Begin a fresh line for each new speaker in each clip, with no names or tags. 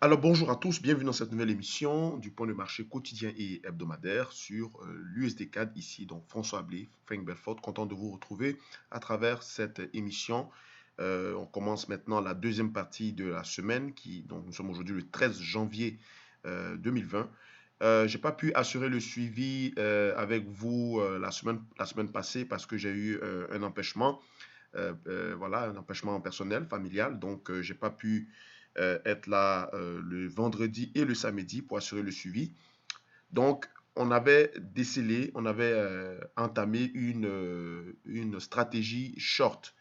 Alors bonjour à tous, bienvenue dans cette nouvelle émission du point de marché quotidien et hebdomadaire sur l'USD4 ici, donc François Ablé, Frank Belfort, content de vous retrouver à travers cette émission. On commence maintenant la deuxième partie de la semaine, donc nous sommes aujourd'hui le 13 janvier 2020. J'ai pas pu assurer le suivi avec vous la semaine passée parce que j'ai eu un empêchement. Voilà, un empêchement personnel, familial. Donc, j'ai pas pu être là le vendredi et le samedi pour assurer le suivi. Donc, on avait décelé, on avait entamé une stratégie short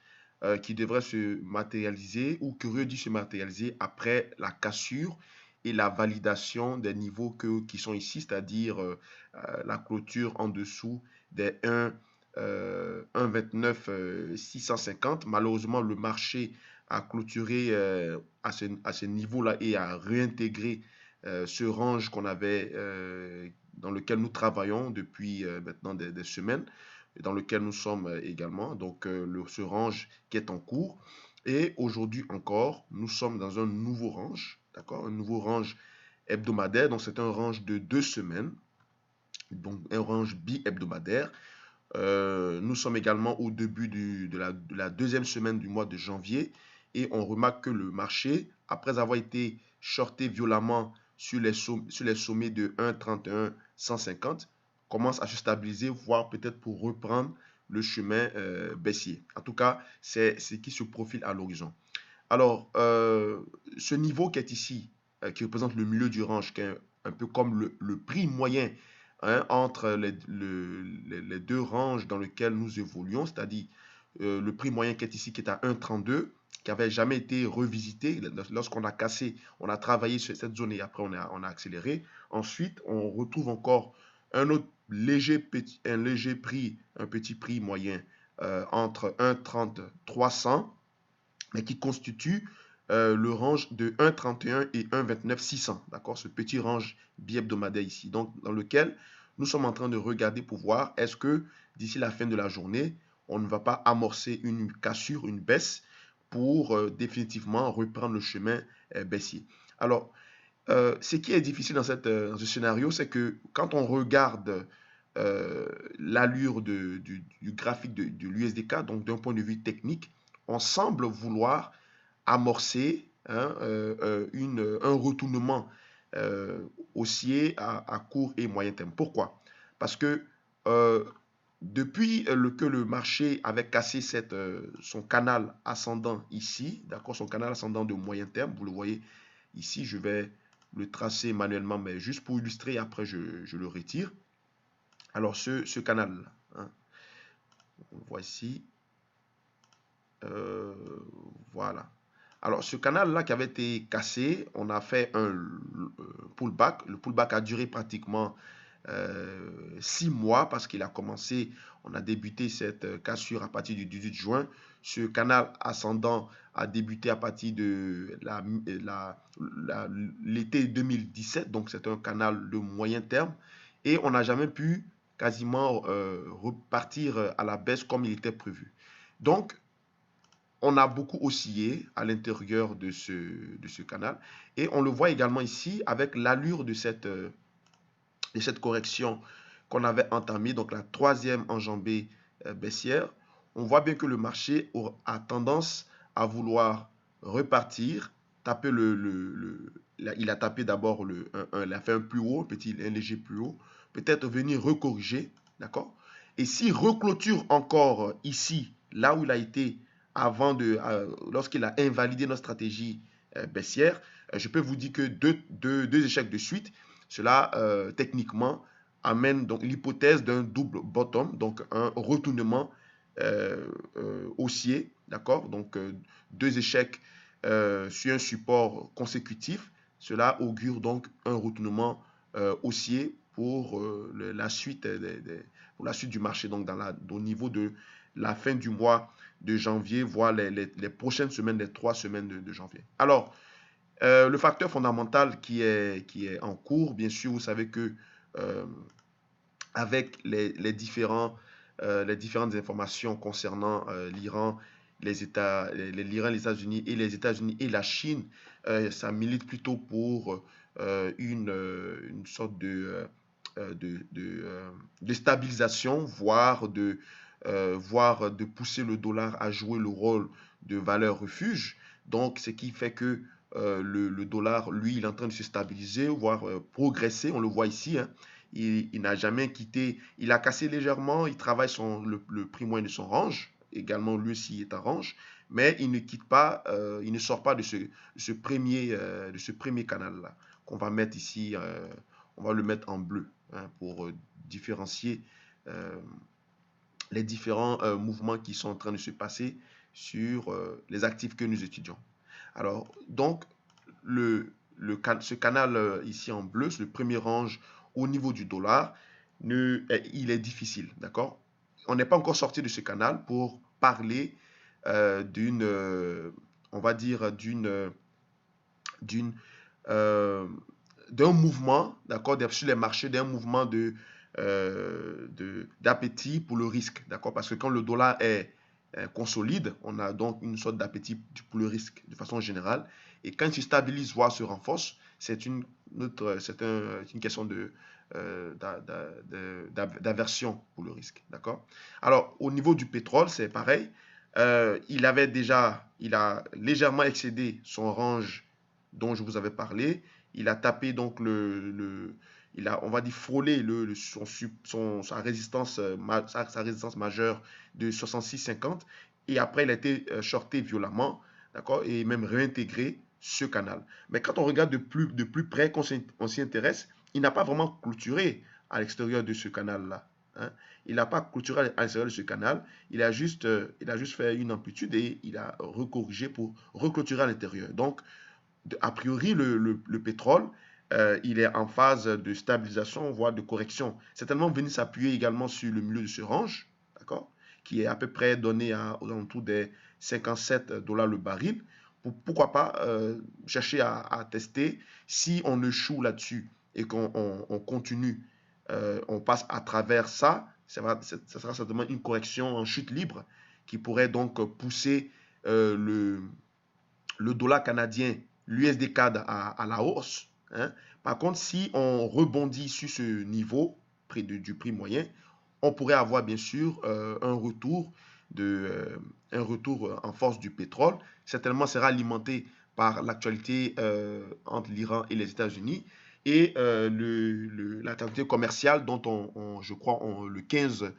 qui devrait se matérialiser ou qui aurait dû se matérialiser après la cassure et la validation des niveaux qui sont ici, c'est-à-dire la clôture en dessous des 1,29 650. Malheureusement, le marché a clôturé à ce niveau-là et a réintégré ce range qu'on avait, dans lequel nous travaillons depuis maintenant des semaines, dans lequel nous sommes également, donc ce range qui est en cours. Et aujourd'hui encore, nous sommes dans un nouveau range, d'accord, un nouveau range hebdomadaire, donc c'est un range de 2 semaines, donc un range bi-hebdomadaire. Nous sommes également au début de la deuxième semaine du mois de janvier et on remarque que le marché, après avoir été shorté violemment sur les sommets de 1,31 150, commence à se stabiliser, voire peut-être pour reprendre le chemin baissier. En tout cas, c'est ce qui se profile à l'horizon. Alors, ce niveau qui est ici, qui représente le milieu du range, qui est un peu comme le prix moyen, hein, entre les deux ranges dans lesquels nous évoluons, c'est-à-dire le prix moyen qui est ici, qui est à 1,32, qui n'avait jamais été revisité. Lorsqu'on a cassé, on a travaillé sur cette zone et après on a accéléré. Ensuite, on retrouve encore un autre un léger prix, un petit prix moyen entre 1,30 300, mais qui constitue le range de 1,31 et 1,29 600, d'accord, ce petit range bi-hebdomadaire ici, donc dans lequel nous sommes en train de regarder pour voir est-ce que d'ici la fin de la journée, on ne va pas amorcer une cassure, une baisse pour définitivement reprendre le chemin baissier. Alors, ce qui est difficile dans ce scénario, c'est que quand on regarde l'allure du graphique de l'USDK, donc d'un point de vue technique, on semble vouloir amorcer, hein, un retournement euh, haussier à court et moyen terme. Pourquoi? Parce que euh, depuis que le marché avait cassé son canal ascendant ici, d'accord, son canal ascendant de moyen terme, vous le voyez ici, je vais le tracer manuellement, mais juste pour illustrer, après je le retire. Alors ce canal, hein, on le voit ici, euh, voilà. Alors, ce canal-là qui avait été cassé, on a fait un pullback. Le pullback a duré pratiquement 6 mois parce qu'il a commencé, on a débuté cette cassure à partir du 18 juin. Ce canal ascendant a débuté à partir de l'été 2017, donc c'est un canal de moyen terme. Et on n'a jamais pu quasiment repartir à la baisse comme il était prévu. Donc, on a beaucoup oscillé à l'intérieur de ce canal. Et on le voit également ici avec l'allure de cette correction qu'on avait entamée, donc la troisième enjambée baissière. On voit bien que le marché a tendance à vouloir repartir, taper il a tapé d'abord il a fait un plus haut, un léger plus haut, peut-être venir recorriger, d'accord? Et s'il reclôture encore ici, là où il a été lorsqu'il a invalidé notre stratégie baissière, je peux vous dire que deux échecs de suite, cela techniquement amène donc l'hypothèse d'un double bottom, donc un retournement haussier, d'accord? Donc deux échecs sur un support consécutif, cela augure donc un retournement haussier pour la suite pour la suite du marché, donc au niveau de la fin du mois de janvier, voire les prochaines semaines, les 3 semaines de janvier. Alors, le facteur fondamental qui est en cours, bien sûr, vous savez que euh, avec les différentes informations concernant l'Iran l'Iran, les États-Unis et la Chine, ça milite plutôt pour une sorte de stabilisation, voire de pousser le dollar à jouer le rôle de valeur refuge. Donc, ce qui fait que le dollar, lui, il est en train de se stabiliser, voire progresser. On le voit ici, hein. Il n'a jamais quitté, il a cassé légèrement, il travaille le prix moyen de son range, également lui aussi est en range, mais il ne quitte pas, il ne sort pas de ce premier canal-là, qu'on va mettre ici, on va le mettre en bleu, hein, pour différencier euh, les différents mouvements qui sont en train de se passer sur les actifs que nous étudions. Alors, donc, ce canal ici en bleu, c'est le premier range au niveau du dollar, il est difficile, d'accord? On n'est pas encore sorti de ce canal pour parler d'une, on va dire, d'une, euh, d'un mouvement, d'accord, sur les marchés, d'un mouvement d'appétit pour le risque, d'accord? Parce que quand le dollar est consolide, on a donc une sorte d'appétit pour le risque de façon générale. Et quand il se stabilise, voire se renforce, c'est une question d'aversion pour le risque, d'accord? Alors, au niveau du pétrole, c'est pareil. Il a légèrement excédé son range dont je vous avais parlé. Il a tapé donc il a, on va dire, frôlé sa résistance, sa résistance majeure de 66,50 et après il a été shorté violemment, d'accord, et même réintégré ce canal. Mais quand on regarde de plus près, qu'on s'y intéresse, il n'a pas vraiment clôturé à l'extérieur de ce canal-là, hein. Il n'a pas clôturé à l'extérieur de ce canal, il a juste fait une amplitude et il a recorrigé pour reclôturer à l'intérieur. Donc, a priori, le pétrole, il est en phase de stabilisation, voire de correction. C'est tellement venu s'appuyer également sur le milieu de ce range, d'accord, qui est à peu près donné aux alentours des 57 dollars le baril. Pourquoi pas chercher à tester si on échoue là-dessus et qu'on continue, on passe à travers ça, ça sera certainement une correction en chute libre qui pourrait donc pousser le dollar canadien, l'USD CAD à la hausse, hein. Par contre, si on rebondit sur ce niveau du prix moyen, on pourrait avoir bien sûr un retour en force du pétrole. Certainement sera alimenté par l'actualité entre l'Iran et les États-Unis et l'activité commerciale dont je crois, le 15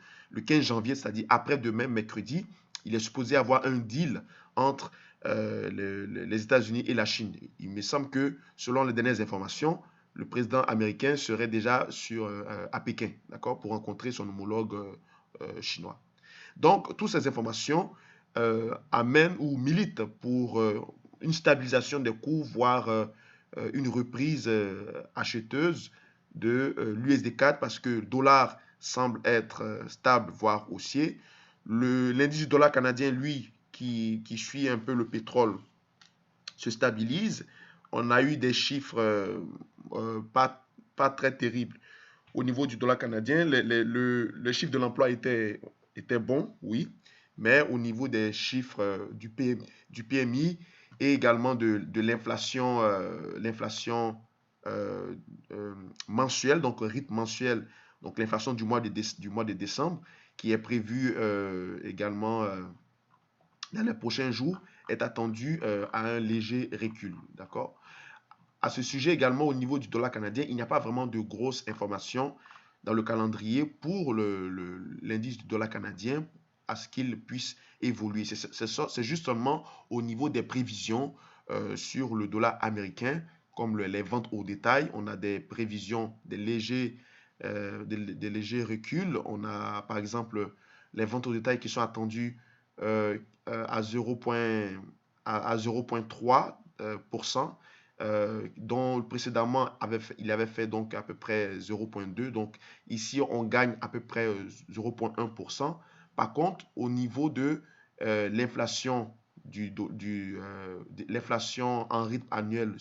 janvier, c'est-à-dire après-demain, mercredi, il est supposé avoir un deal entre les États-Unis et la Chine. Il me semble que, selon les dernières informations, le président américain serait déjà à Pékin, d'accord, pour rencontrer son homologue chinois. Donc, toutes ces informations amènent ou militent pour une stabilisation des cours, voire une reprise acheteuse de l'USD4 parce que le dollar semble être stable, voire haussier. L'indice du dollar canadien, lui, qui suit un peu le pétrole, se stabilise. On a eu des chiffres pas très terribles au niveau du dollar canadien. Le chiffre de l'emploi était bon, oui, mais au niveau des chiffres du PMI et également de l'inflation euh, mensuelle, donc rythme mensuel, donc l'inflation du mois de décembre, qui est prévue également dans les prochains jours, est attendu à un léger recul. D'accord? À ce sujet également, au niveau du dollar canadien, il n'y a pas vraiment de grosses informations dans le calendrier pour l'indice du dollar canadien à ce qu'il puisse évoluer. C'est juste seulement au niveau des prévisions sur le dollar américain, comme les ventes au détail. On a des prévisions, des légers reculs. On a par exemple les ventes au détail qui sont attendues à 0,3%, dont précédemment il avait fait donc à peu près 0,2. Donc ici, on gagne à peu près 0,1%. Par contre, au niveau de l'inflation l'inflation en rythme annuel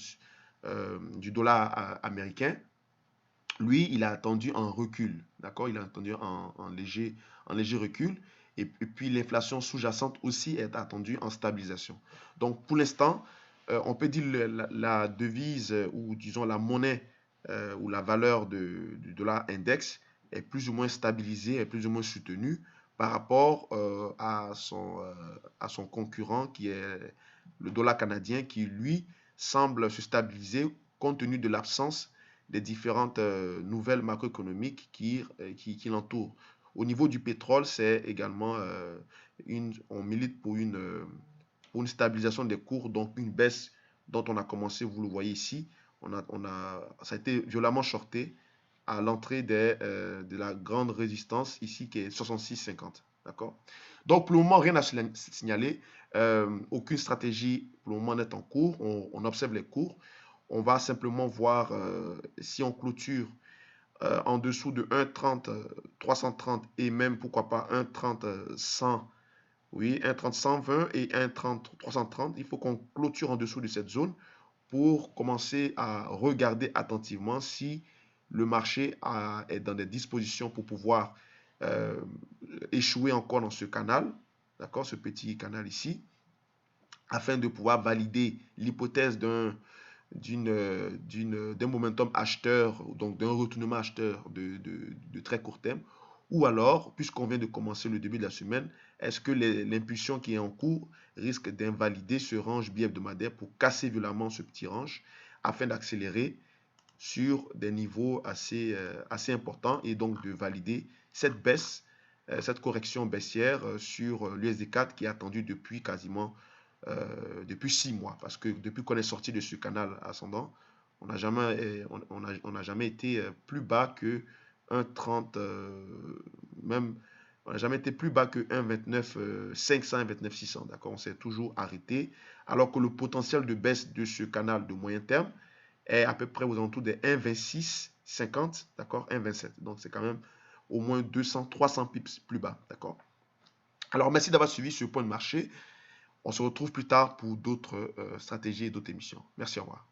du dollar américain, lui, il a attendu un recul, d'accord? Il a attendu un léger recul. et puis l'inflation sous-jacente aussi est attendue en stabilisation. Donc pour l'instant, on peut dire la devise ou disons la monnaie ou la valeur du dollar index est plus ou moins stabilisée, est plus ou moins soutenue par rapport à son concurrent qui est le dollar canadien qui lui semble se stabiliser compte tenu de l'absence des différentes nouvelles macroéconomiques qui l'entourent. Au niveau du pétrole, c'est également on milite pour une stabilisation des cours, donc une baisse dont on a commencé, vous le voyez ici, ça a été violemment shorté à l'entrée de la grande résistance ici qui est 66,50. D'accord? Donc pour le moment, rien à signaler. Aucune stratégie pour le moment n'est en cours. On observe les cours. On va simplement voir si on clôture en dessous de 1,30, 330 et même pourquoi pas 1,30, 100. Oui, 1,30, 120 et 1,30, 330. Il faut qu'on clôture en dessous de cette zone pour commencer à regarder attentivement si le marché est dans des dispositions pour pouvoir euh, échouer encore dans ce canal, d'accord, ce petit canal ici, afin de pouvoir valider l'hypothèse d'un momentum acheteur, donc d'un retournement acheteur de très court terme, ou alors, puisqu'on vient de commencer le début de la semaine, est-ce que l'impulsion qui est en cours risque d'invalider ce range bi-hebdomadaire pour casser violemment ce petit range afin d'accélérer sur des niveaux assez importants et donc de valider cette baisse, cette correction baissière sur l'USD4 qui est attendue depuis quasiment depuis 6 mois. Parce que depuis qu'on est sorti de ce canal ascendant, on n'a jamais été plus bas que 1,30, même on n'a jamais été plus bas que 1,29 500, 1,29 600. D'accord, on s'est toujours arrêté. Alors que le potentiel de baisse de ce canal de moyen terme est à peu près aux alentours des 1,26 50, d'accord, 1,27. Donc c'est quand même au moins 200, 300 pips plus bas, d'accord. Alors merci d'avoir suivi ce point de marché. On se retrouve plus tard pour d'autres stratégies et d'autres émissions. Merci, au revoir.